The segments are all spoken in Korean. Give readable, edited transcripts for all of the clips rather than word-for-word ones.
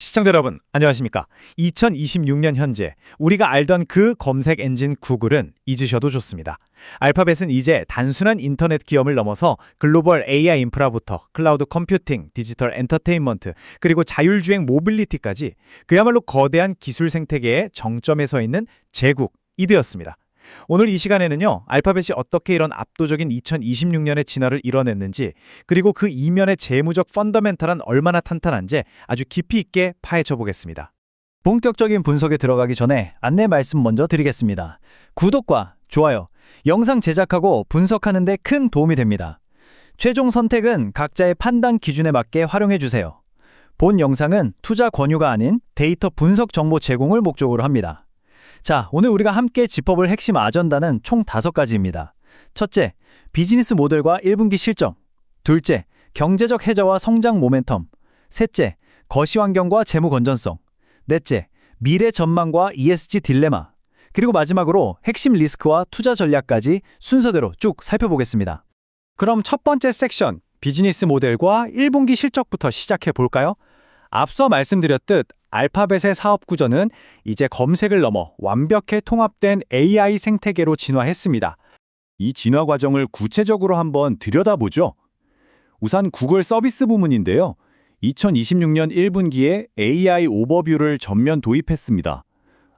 시청자 여러분, 안녕하십니까? 2026년 현재 우리가 알던 그 검색 엔진 구글은 잊으셔도 좋습니다. 알파벳은 이제 단순한 인터넷 기업을 넘어서 글로벌 AI 인프라부터 클라우드 컴퓨팅, 디지털 엔터테인먼트, 그리고 자율주행 모빌리티까지 그야말로 거대한 기술 생태계의 정점에 서 있는 제국이 되었습니다. 오늘 이 시간에는요, 알파벳이 어떻게 이런 압도적인 2026년의 진화를 이뤄냈는지, 그리고 그 이면의 재무적 펀더멘탈은 얼마나 탄탄한지 아주 깊이 있게 파헤쳐 보겠습니다. 본격적인 분석에 들어가기 전에 안내 말씀 먼저 드리겠습니다. 구독과 좋아요, 영상 제작하고 분석하는 데 큰 도움이 됩니다. 최종 선택은 각자의 판단 기준에 맞게 활용해 주세요. 본 영상은 투자 권유가 아닌 데이터 분석 정보 제공을 목적으로 합니다. 자, 오늘 우리가 함께 짚어볼 핵심 아전다는 총 5가지입니다. 첫째, 비즈니스 모델과 1분기 실적. 둘째, 경제적 해자와 성장 모멘텀. 셋째, 거시 환경과 재무 건전성. 넷째, 미래 전망과 ESG 딜레마. 그리고 마지막으로 핵심 리스크와 투자 전략까지 순서대로 쭉 살펴보겠습니다. 그럼 첫 번째 섹션, 비즈니스 모델과 1분기 실적부터 시작해 볼까요? 앞서 말씀드렸듯 알파벳의 사업 구조는 이제 검색을 넘어 완벽히 통합된 AI 생태계로 진화했습니다. 이 진화 과정을 구체적으로 한번 들여다보죠. 우선 구글 서비스 부문인데요. 2026년 1분기에 AI 오버뷰를 전면 도입했습니다.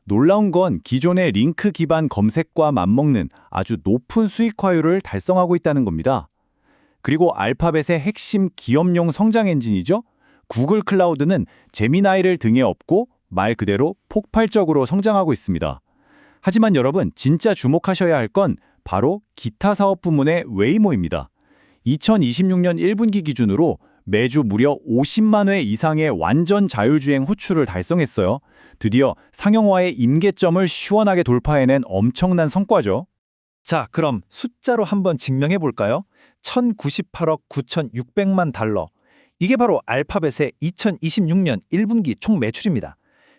놀라운 건 기존의 링크 기반 검색과 맞먹는 아주 높은 수익화율을 달성하고 있다는 겁니다. 그리고 알파벳의 핵심 기업용 성장 엔진이죠. 구글 클라우드는 제미나이를 등에 업고 말 그대로 폭발적으로 성장하고 있습니다. 하지만 여러분, 진짜 주목하셔야 할 건 바로 기타 사업 부문의 웨이모입니다. 2026년 1분기 기준으로 매주 무려 50만 회 이상의 완전 자율주행 호출을 달성했어요. 드디어 상용화의 임계점을 시원하게 돌파해낸 엄청난 성과죠. 자, 그럼 숫자로 한번 증명해 볼까요? 1098억 9,600만 달러. 이게 바로 알파벳의 2026년 1분기 총 매출입니다.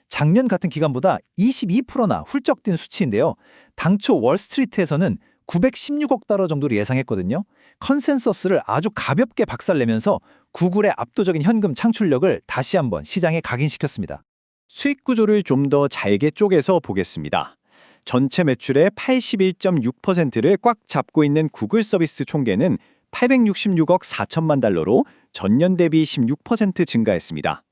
작년 같은 기간보다 22%나 훌쩍 뛴 수치인데요. 당초 월스트리트에서는 916억 달러 정도를 예상했거든요. 컨센서스를 아주 가볍게 박살내면서 구글의 압도적인 현금 창출력을 다시 한번 시장에 각인시켰습니다. 수익 구조를 좀 더 잘게 쪼개서 보겠습니다. 전체 매출의 81.6%를 꽉 잡고 있는 구글 서비스 총계는 866억 4천만 달러로 전년 대비 16% 증가했습니다.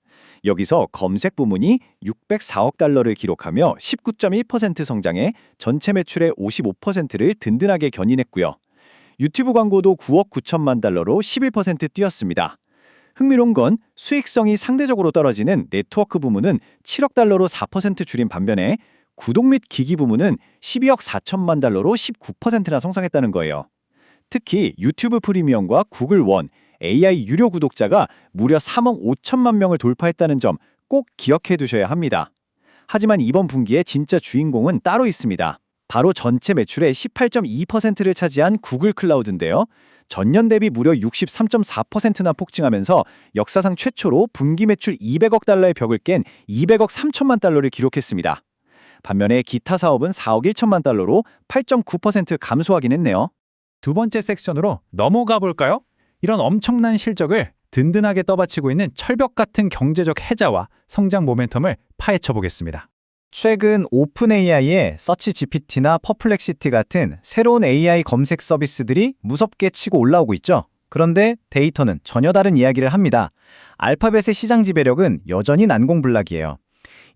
여기서 검색 부문이 604억 달러를 기록하며 19.1% 성장해 전체 매출의 55%를 든든하게 견인했고요. 유튜브 광고도 9억 9천만 달러로 11% 뛰었습니다. 흥미로운 건 수익성이 상대적으로 떨어지는 네트워크 부문은 7억 달러로 4% 줄인 반면에 구독 및 기기 부문은 12억 4천만 달러로 19%나 성장했다는 거예요. 특히 유튜브 프리미엄과 구글 원, AI 유료 구독자가 무려 3억 5천만 명을 돌파했다는 점 꼭 기억해 두셔야 합니다. 하지만 이번 분기의 진짜 주인공은 따로 있습니다. 바로 전체 매출의 18.2%를 차지한 구글 클라우드인데요. 전년 대비 무려 63.4%나 폭증하면서 역사상 최초로 분기 매출 200억 달러의 벽을 깬 200억 3천만 달러를 기록했습니다. 반면에 기타 사업은 4억 1천만 달러로 8.9% 감소하긴 했네요. 두 번째 섹션으로 넘어가 볼까요? 이런 엄청난 실적을 든든하게 떠받치고 있는 철벽 같은 경제적 해자와 성장 모멘텀을 파헤쳐 보겠습니다. 최근 오픈 AI의 서치 GPT나 퍼플렉시티 같은 새로운 AI 검색 서비스들이 무섭게 치고 올라오고 있죠. 그런데 데이터는 전혀 다른 이야기를 합니다. 알파벳의 시장 지배력은 여전히 난공불락이에요.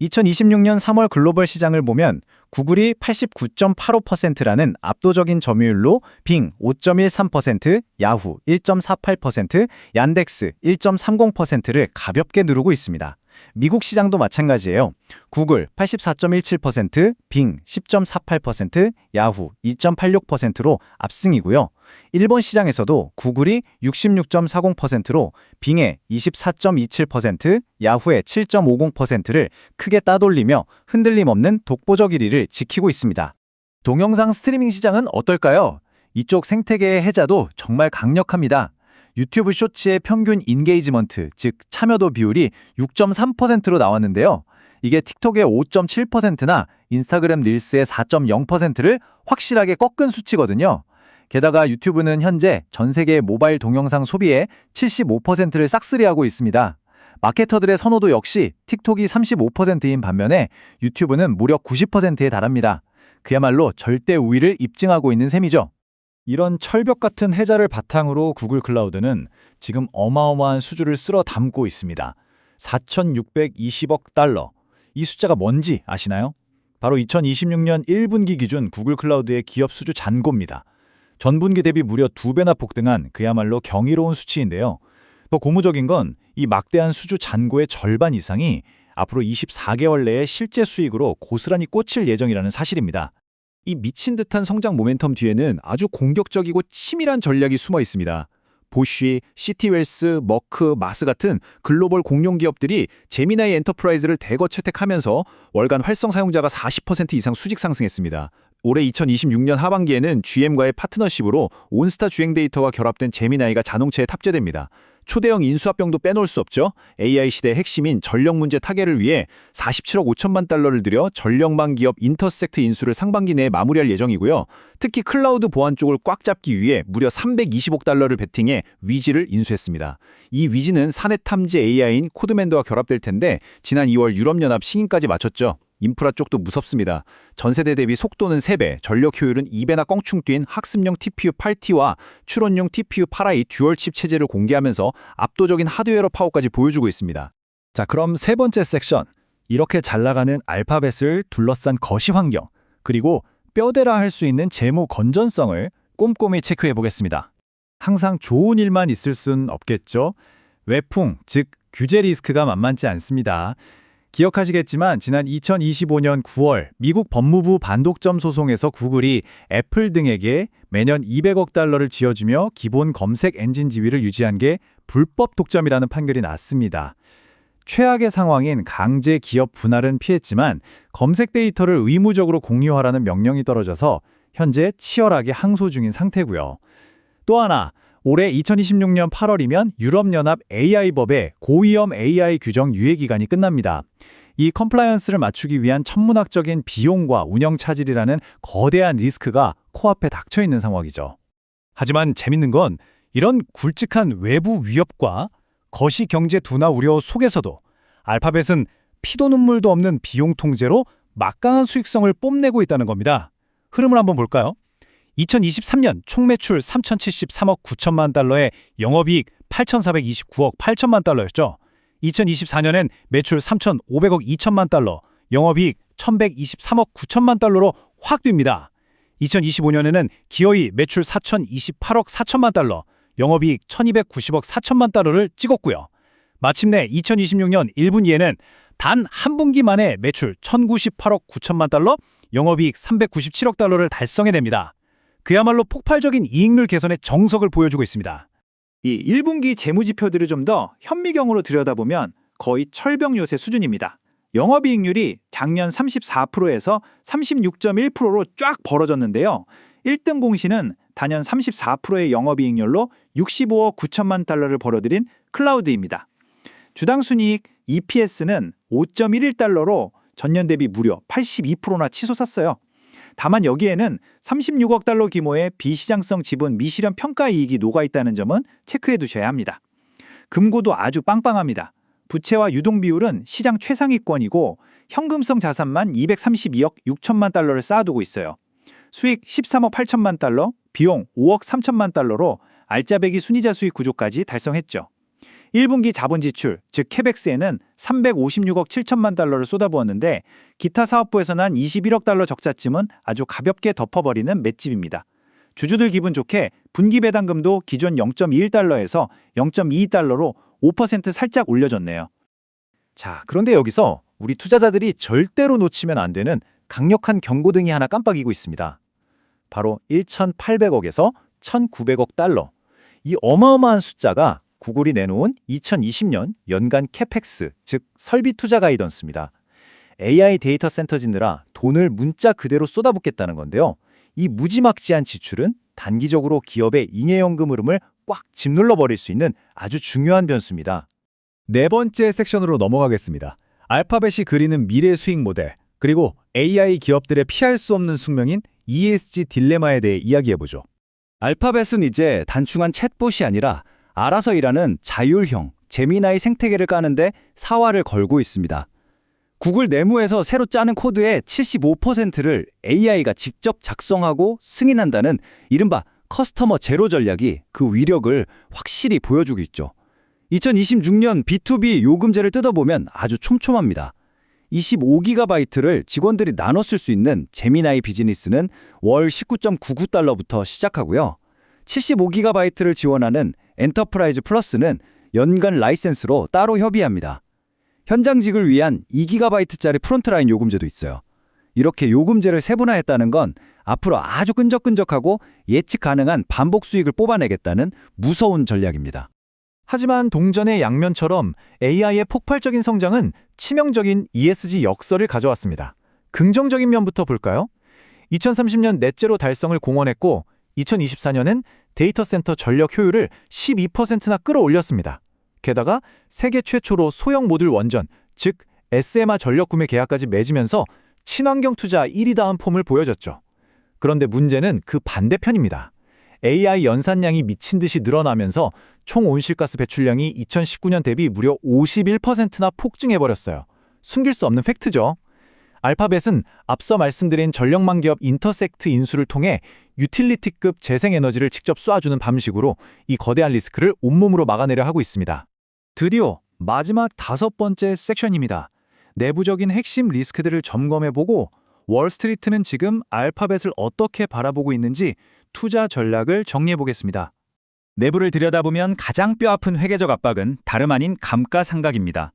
2026년 3월 글로벌 시장을 보면 구글이 89.85%라는 압도적인 점유율로 빙 5.13%, 야후 1.48%, 얀덱스 1.30%를 가볍게 누르고 있습니다. 미국 시장도 마찬가지예요. 구글 84.17%, 빙 10.48%, 야후 2.86%로 압승이고요. 일본 시장에서도 구글이 66.40%로 빙의 24.27%, 야후의 7.50%를 크게 따돌리며 흔들림 없는 독보적 1위를 지키고 있습니다. 동영상 스트리밍 시장은 어떨까요? 이쪽 생태계의 해자도 정말 강력합니다. 유튜브 쇼츠의 평균 인게이지먼트, 즉 참여도 비율이 6.3%로 나왔는데요. 이게 틱톡의 5.7%나 인스타그램 릴스의 4.0%를 확실하게 꺾은 수치거든요. 게다가 유튜브는 현재 전 세계 모바일 동영상 소비의 75%를 싹쓸이하고 있습니다. 마케터들의 선호도 역시 틱톡이 35%인 반면에 유튜브는 무려 90%에 달합니다. 그야말로 절대 우위를 입증하고 있는 셈이죠. 이런 철벽 같은 해자를 바탕으로 구글 클라우드는 지금 어마어마한 수주를 쓸어 담고 있습니다. 4,620억 달러. 이 숫자가 뭔지 아시나요? 바로 2026년 1분기 기준 구글 클라우드의 기업 수주 잔고입니다. 전분기 대비 무려 2배나 폭등한 그야말로 경이로운 수치인데요. 더 고무적인 건 이 막대한 수주 잔고의 절반 이상이 앞으로 24개월 내에 실제 수익으로 고스란히 꽂힐 예정이라는 사실입니다. 이 미친 듯한 성장 모멘텀 뒤에는 아주 공격적이고 치밀한 전략이 숨어 있습니다. 보쉬, 시티웰스, 머크, 마스 같은 글로벌 공룡 기업들이 제미나이 엔터프라이즈를 대거 채택하면서 월간 활성 사용자가 40% 이상 수직 상승했습니다. 올해 2026년 하반기에는 GM과의 파트너십으로 온스타 주행 데이터가 결합된 제미나이가 자동차에 탑재됩니다. 초대형 인수합병도 빼놓을 수 없죠. AI 시대의 핵심인 전력 문제 타개를 위해 47억 5천만 달러를 들여 전력망 기업 인터섹트 인수를 상반기 내에 마무리할 예정이고요. 특히 클라우드 보안 쪽을 꽉 잡기 위해 무려 320억 달러를 베팅해 위지를 인수했습니다. 이 위지는 사내 탐지 AI인 코드맨더와 결합될 텐데 지난 2월 유럽연합 승인까지 마쳤죠. 인프라 쪽도 무섭습니다. 전세대 대비 속도는 3배, 전력 효율은 2배나 껑충 뛴 학습용 TPU 8T와 추론용 TPU 8i 듀얼칩 체제를 공개하면서 압도적인 하드웨어 파워까지 보여주고 있습니다. 자, 그럼 세 번째 섹션. 이렇게 잘 나가는 알파벳을 둘러싼 거시 환경, 그리고 뼈대라 할 수 있는 재무 건전성을 꼼꼼히 체크해 보겠습니다. 항상 좋은 일만 있을 순 없겠죠. 외풍, 즉 규제 리스크가 만만치 않습니다. 기억하시겠지만 지난 2025년 9월 미국 법무부 반독점 소송에서 구글이 애플 등에게 매년 200억 달러를 쥐어주며 기본 검색 엔진 지위를 유지한 게 불법 독점이라는 판결이 났습니다. 최악의 상황인 강제 기업 분할은 피했지만 검색 데이터를 의무적으로 공유하라는 명령이 떨어져서 현재 치열하게 항소 중인 상태고요. 또 하나, 올해 2026년 8월이면 유럽연합 AI법의 고위험 AI 규정 유예 기간이 끝납니다. 이 컴플라이언스를 맞추기 위한 천문학적인 비용과 운영 차질이라는 거대한 리스크가 코앞에 닥쳐 있는 상황이죠. 하지만 재밌는 건 이런 굵직한 외부 위협과 거시 경제 둔화 우려 속에서도 알파벳은 피도 눈물도 없는 비용 통제로 막강한 수익성을 뽐내고 있다는 겁니다. 흐름을 한번 볼까요? 2023년 총 매출 3,073억 9천만 달러에 영업이익 8,429억 8천만 달러였죠. 2024년엔 매출 3,500억 2천만 달러, 영업이익 1,123억 9천만 달러로 확 뜁니다. 2025년에는 기어이 매출 4,028억 4천만 달러, 영업이익 1,290억 4천만 달러를 찍었고요. 마침내 2026년 1분기에는 단 한 분기 만에 매출 1,098억 9천만 달러, 영업이익 397억 달러를 달성해냅니다. 그야말로 폭발적인 이익률 개선의 정석을 보여주고 있습니다. 이 1분기 재무지표들을 좀 더 현미경으로 들여다보면 거의 철벽 요새 수준입니다. 영업이익률이 작년 34%에서 36.1%로 쫙 벌어졌는데요. 1등 공신은 단연 34%의 영업이익률로 65억 9천만 달러를 벌어들인 클라우드입니다. 주당 순이익 EPS는 5.11달러로 전년 대비 무려 82%나 치솟았어요. 다만 여기에는 36억 달러 규모의 비시장성 지분 미실현 평가 이익이 녹아있다는 점은 체크해 두셔야 합니다. 금고도 아주 빵빵합니다. 부채와 유동 비율은 시장 최상위권이고 현금성 자산만 232억 6천만 달러를 쌓아두고 있어요. 수익 13억 8천만 달러, 비용 5억 3천만 달러로 알짜배기 순이자 수익 구조까지 달성했죠. 1분기 자본 지출, 즉 캐백스에는 356억 7천만 달러를 쏟아부었는데 기타 사업부에서 난 21억 달러 적자쯤은 아주 가볍게 덮어버리는 맷집입니다. 주주들 기분 좋게 분기 배당금도 기존 0.21달러에서 0.22달러로 5% 살짝 올려줬네요. 자, 그런데 여기서 우리 투자자들이 절대로 놓치면 안 되는 강력한 경고등이 하나 깜빡이고 있습니다. 바로 1,800억에서 1,900억 달러. 이 어마어마한 숫자가 구글이 내놓은 2020년 연간 캐펙스, 즉 설비 투자 가이던스입니다. AI 데이터 센터 짓느라 돈을 문자 그대로 쏟아붓겠다는 건데요. 이 무지막지한 지출은 단기적으로 기업의 잉여연금 흐름을 꽉 짓눌러 버릴 수 있는 아주 중요한 변수입니다. 네 번째 섹션으로 넘어가겠습니다. 알파벳이 그리는 미래 수익 모델, 그리고 AI 기업들의 피할 수 없는 숙명인 ESG 딜레마에 대해 이야기해보죠. 알파벳은 이제 단순한 챗봇이 아니라 알아서 일하는 자율형, 제미나이 생태계를 까는데 사활을 걸고 있습니다. 구글 내부에서 새로 짜는 코드의 75%를 AI가 직접 작성하고 승인한다는 이른바 커스터머 제로 전략이 그 위력을 확실히 보여주고 있죠. 2026년 B2B 요금제를 뜯어보면 아주 촘촘합니다. 25GB를 직원들이 나눠 쓸 수 있는 제미나이 비즈니스는 월 19.99달러부터 시작하고요. 75GB를 지원하는 엔터프라이즈 플러스는 연간 라이센스로 따로 협의합니다. 현장직을 위한 2GB짜리 프론트라인 요금제도 있어요. 이렇게 요금제를 세분화했다는 건 앞으로 아주 끈적끈적하고 예측 가능한 반복 수익을 뽑아내겠다는 무서운 전략입니다. 하지만 동전의 양면처럼 AI의 폭발적인 성장은 치명적인 ESG 역설을 가져왔습니다. 긍정적인 면부터 볼까요? 2030년 넷제로 달성을 공언했고 2024년엔 데이터 센터 전력 효율을 12%나 끌어올렸습니다. 게다가 세계 최초로 소형 모듈 원전, 즉 SMR 전력 구매 계약까지 맺으면서 친환경 투자 1위다운 폼을 보여줬죠. 그런데 문제는 그 반대편입니다. AI 연산량이 미친 듯이 늘어나면서 총 온실가스 배출량이 2019년 대비 무려 51%나 폭증해버렸어요. 숨길 수 없는 팩트죠. 알파벳은 앞서 말씀드린 전력망 기업 인터섹트 인수를 통해 유틸리티급 재생에너지를 직접 쏴주는 방식으로 이 거대한 리스크를 온몸으로 막아내려 하고 있습니다. 드디어 마지막 5번째 섹션입니다. 내부적인 핵심 리스크들을 점검해보고 월스트리트는 지금 알파벳을 어떻게 바라보고 있는지 투자 전략을 정리해보겠습니다. 내부를 들여다보면 가장 뼈아픈 회계적 압박은 다름 아닌 감가상각입니다.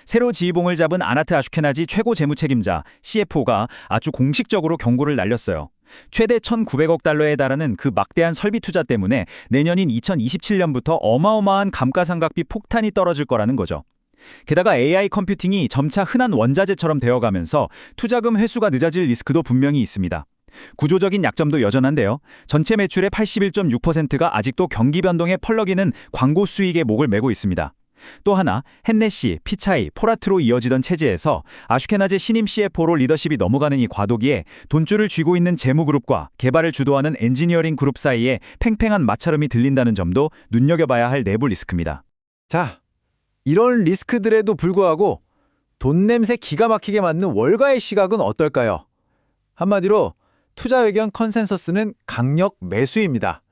새로 지휘봉을 잡은 아나트 아슈케나지 최고 재무책임자 CFO가 아주 공식적으로 경고를 날렸어요. 최대 1,900억 달러에 달하는 그 막대한 설비 투자 때문에 내년인 2027년부터 어마어마한 감가상각비 폭탄이 떨어질 거라는 거죠. 게다가 AI 컴퓨팅이 점차 흔한 원자재처럼 되어가면서 투자금 회수가 늦어질 리스크도 분명히 있습니다. 구조적인 약점도 여전한데요. 전체 매출의 81.6%가 아직도 경기 변동에 펄럭이는 광고 수익에 목을 메고 있습니다. 또 하나, 헨네시, 피차이, 포라트로 이어지던 체제에서 아슈케나제 신임 CFO로 리더십이 넘어가는 이 과도기에 돈줄을 쥐고 있는 재무그룹과 개발을 주도하는 엔지니어링 그룹 사이에 팽팽한 마찰음이 들린다는 점도 눈여겨봐야 할 내부 리스크입니다. 자, 이런 리스크들에도 불구하고 돈 냄새 기가 막히게 맞는 월가의 시각은 어떨까요? 한마디로 투자 의견 컨센서스는 강력 매수입니다.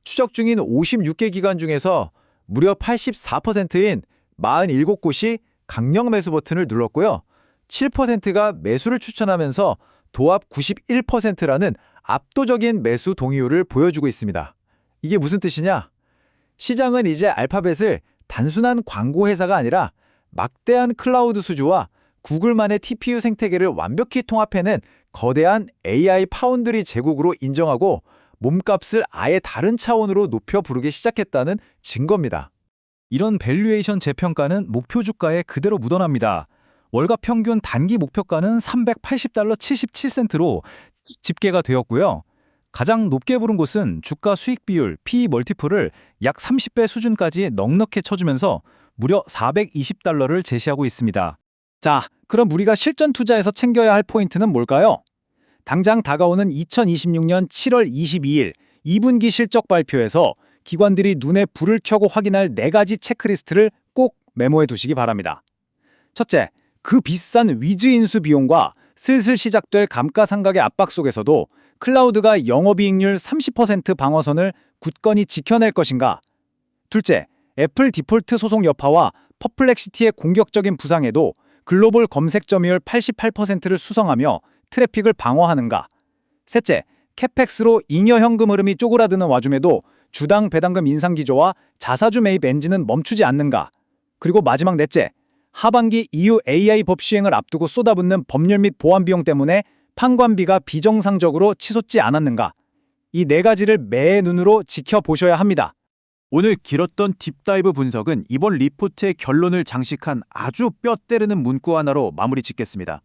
추적 중인 56개 기관 중에서 무려 84%인 47곳이 강력 매수 버튼을 눌렀고요. 7%가 매수를 추천하면서 도합 91%라는 압도적인 매수 동의율을 보여주고 있습니다. 이게 무슨 뜻이냐? 시장은 이제 알파벳을 단순한 광고 회사가 아니라 막대한 클라우드 수주와 구글만의 TPU 생태계를 완벽히 통합해낸 거대한 AI 파운드리 제국으로 인정하고 몸값을 아예 다른 차원으로 높여 부르기 시작했다는 증거입니다. 이런 밸류에이션 재평가는 목표 주가에 그대로 묻어납니다. 월가 평균 단기 목표가는 380달러 77센트로 집계가 되었고요. 가장 높게 부른 곳은 주가 수익 비율 PE 멀티플을 약 30배 수준까지 넉넉히 쳐주면서 무려 420달러를 제시하고 있습니다. 자, 그럼 우리가 실전 투자에서 챙겨야 할 포인트는 뭘까요? 당장 다가오는 2026년 7월 22일 2분기 실적 발표에서 기관들이 눈에 불을 켜고 확인할 4가지 체크리스트를 꼭 메모해 두시기 바랍니다. 첫째, 그 비싼 위즈 인수 비용과 슬슬 시작될 감가상각의 압박 속에서도 클라우드가 영업이익률 30% 방어선을 굳건히 지켜낼 것인가? 둘째, 애플 디폴트 소송 여파와 퍼플렉시티의 공격적인 부상에도 글로벌 검색 점유율 88%를 수성하며 트래픽을 방어하는가? 셋째, 캐펙스로 잉여 현금 흐름이 쪼그라드는 와중에도 주당 배당금 인상 기조와 자사주 매입 엔진은 멈추지 않는가? 그리고 마지막 넷째, 하반기 EU AI 법 시행을 앞두고 쏟아붓는 법률 및 보안 비용 때문에 판관비가 비정상적으로 치솟지 않았는가? 이 4가지를 매의 눈으로 지켜보셔야 합니다. 오늘 길었던 딥다이브 분석은 이번 리포트의 결론을 장식한 아주 뼈 때리는 문구 하나로 마무리 짓겠습니다.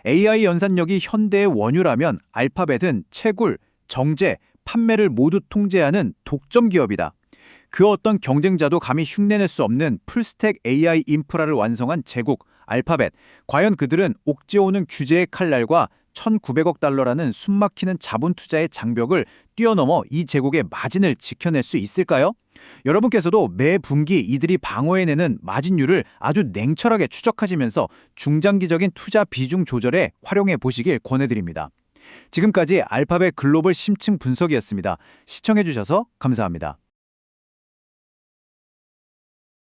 AI 연산력이 현대의 원유라면 알파벳은 채굴, 정제, 판매를 모두 통제하는 독점 기업이다. 그 어떤 경쟁자도 감히 흉내낼 수 없는 풀스택 AI 인프라를 완성한 제국 알파벳. 과연 그들은 옥죄오는 규제의 칼날과 1,900억 달러라는 숨막히는 자본 투자의 장벽을 뛰어넘어 이 제국의 마진을 지켜낼 수 있을까요? 여러분께서도 매 분기 이들이 방어해내는 마진율을 아주 냉철하게 추적하시면서 중장기적인 투자 비중 조절에 활용해 보시길 권해드립니다. 지금까지 알파벳 글로벌 심층 분석이었습니다. 시청해주셔서 감사합니다.